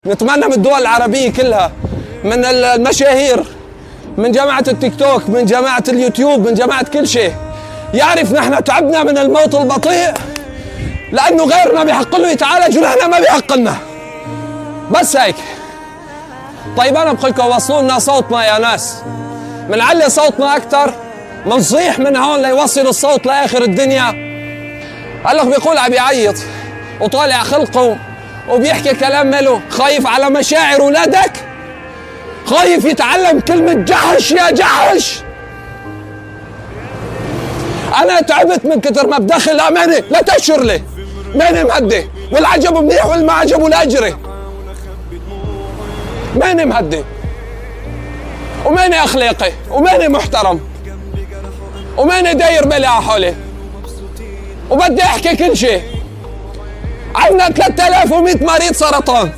نتمنى من الدول العربية كلها، من المشاهير، من جماعة التيك توك، من جماعة اليوتيوب، من جماعة كل شيء، يعرف نحن تعبنا من الموت البطيء لأنه غيرنا بيحق له يتعالج ونحن ما بيحق لنا. بس هيك. طيب أنا بقول لكم وصلوا لنا صوتنا يا ناس، منعلي صوتنا أكثر، منصيح من هون ليوصل الصوت لآخر الدنيا. هلا بيقول عم يعيط وطالع خلقه وبيحكي كلام ماله، خايف على مشاعر أولادك؟ خايف يتعلم كلمة جحش يا جحش؟ أنا تعبت من كتر ما بدخل أمانة، لا تشر لي ماني مهدي، والعجب منيح والما عجب ولا أجري، ماني مهدي وماني أخلاقي وماني محترم وماني داير بالي على حولي وبدي أحكي كل شيء. عندنا 3100 مريض سرطان،